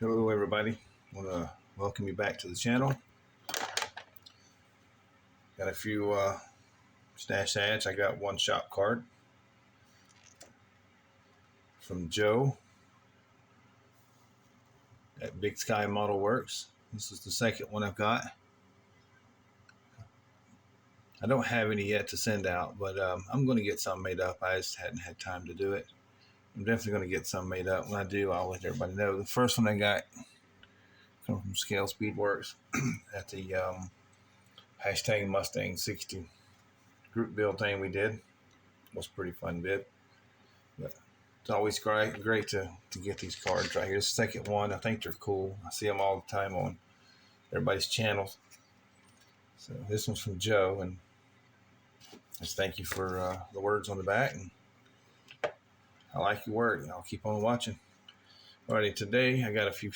Hello everybody, I want to welcome you back to the channel. Got a few stash ads. I got one shop card from Joe at Big Sky Model Works. This is the second one I've got. I don't have any yet to send out, but I'm going to get some made up. I just hadn't had time to do it. I'm definitely going to get some made up. When I do, I'll let everybody know. The first one I got comes from Scale Speed Works at the hashtag Mustang 60 group build thing we did. It was a pretty fun bid. But it's always great to get these cards right here. The second one, I think they're cool. I see them all the time on everybody's channels. So this one's from Joe, and just thank you for the words on the back. And I like your work, and I'll keep on watching. Alrighty, today I got a few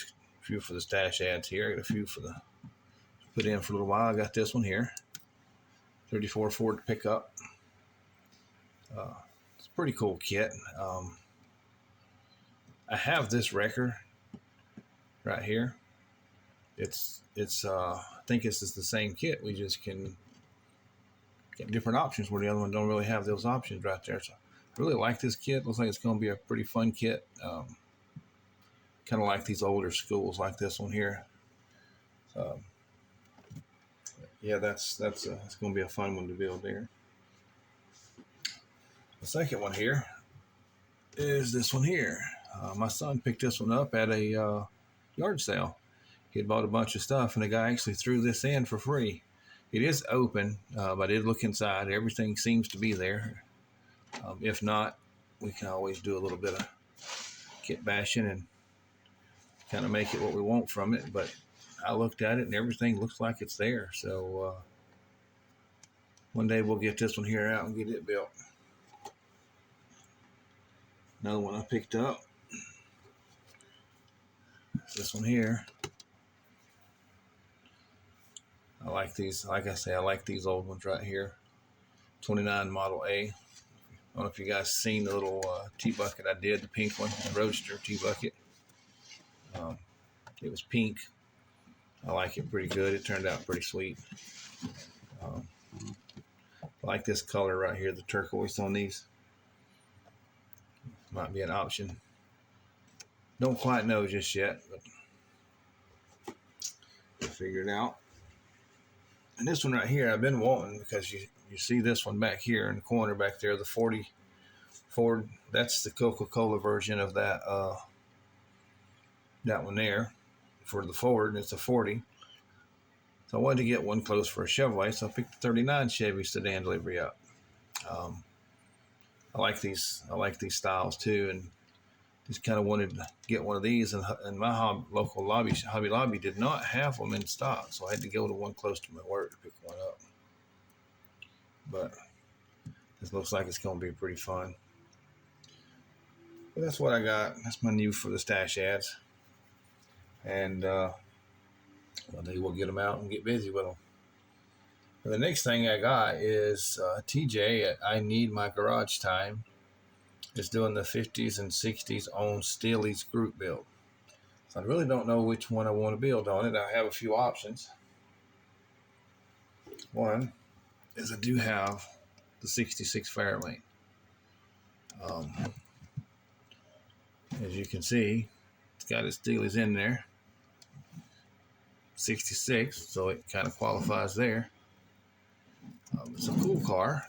for the stash ads here. I got a few for the put in for a little while. I got this one here, 34 Ford pickup. It's a pretty cool kit. I have this wrecker right here. It's I think this is the same kit. We just can get different options where the other one don't really have those options right there. So I really like this kit. Looks like it's going to be a pretty fun kit. Kind of like these older schools like this one here. Yeah, that's it's going to be a fun one to build there. The second one here is this one here. My son picked this one up at a yard sale. He had bought a bunch of stuff, and the guy actually threw this in for free. It is open, but I did look inside. Everything seems to be there. If not, we can always do a little bit of kit bashing and kind of make it what we want from it. But I looked at it, and everything looks like it's there. So one day we'll get this one here out and get it built. Another one I picked up. This one here. I like these. Like I say, I like these old ones right here. 29 Model A. I don't know if you guys seen the little tea bucket I did, the pink one, the Roadster tea bucket. It was pink. I like it pretty good. It turned out pretty sweet. I like this color right here, the turquoise on these. Might be an option. Don't quite know just yet, but we'll figure it out. And this one right here, I've been wanting, because you see this one back here in the corner back there, the 40 Ford. That's the Coca-Cola version of that that one there for the Ford. It's a 40. So I wanted to get one close for a Chevrolet, so I picked the 39 Chevy sedan delivery up. I like these styles too, and just kind of wanted to get one of these, and my local Hobby Lobby did not have them in stock, so I had to go to one close to my work to pick one up. But this looks like it's going to be pretty fun. But that's what I got. That's my new for the stash ads, and one day we'll get them out and get busy with them. And the next thing I got is TJ at I Need My Garage Time. Is doing the 50s and 60s on steelies group build. So I really don't know which one I want to build on it. I have a few options. One is I do have the 66 Fairlane. As you can see, it's got its steelies in there. 66, so it kind of qualifies there. It's a cool car.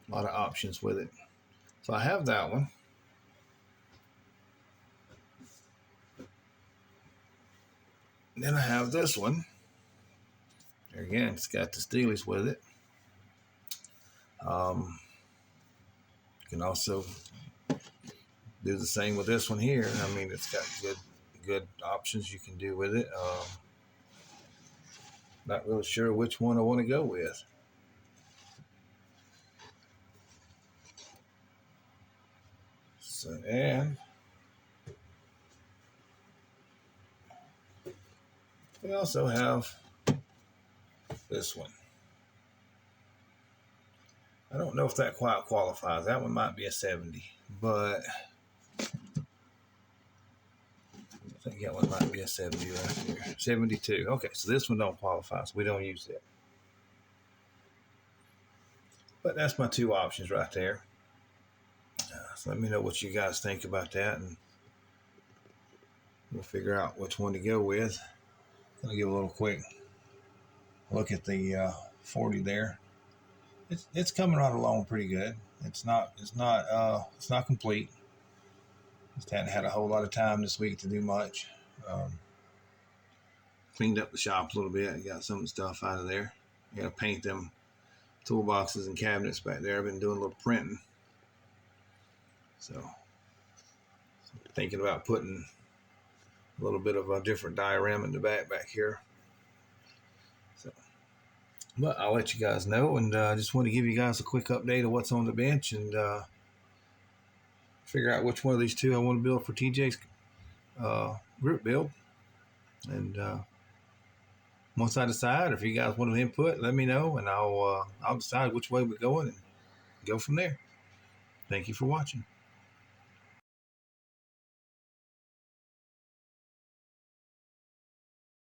A lot of options with it. So I have that one. And then I have this one. There again, it's got the steelies with it. You can also do the same with this one here. I mean, it's got good options you can do with it. Not really sure which one I want to go with. And we also have this one. I don't know if that quite qualifies. That one might be a 70, but I think that one might be a 70 right there. 72. Okay, so this one don't qualify, so we don't use it. But that's my two options right there. So let me know what you guys think about that, and we'll figure out which one to go with. I'm gonna give a little quick look at the 40 there. It's coming right along pretty good. It's not complete. Just hadn't had a whole lot of time this week to do much. Cleaned up the shop a little bit and got some of the stuff out of there. I gotta paint them toolboxes and cabinets back there. I've been doing a little printing, so thinking about putting a little bit of a different diorama in the back here. So, but I'll let you guys know, and I just want to give you guys a quick update of what's on the bench, and figure out which one of these two I want to build for TJ's group build. And once I decide, if you guys want an input, let me know, and I'll decide which way we're going and go from there. Thank you for watching.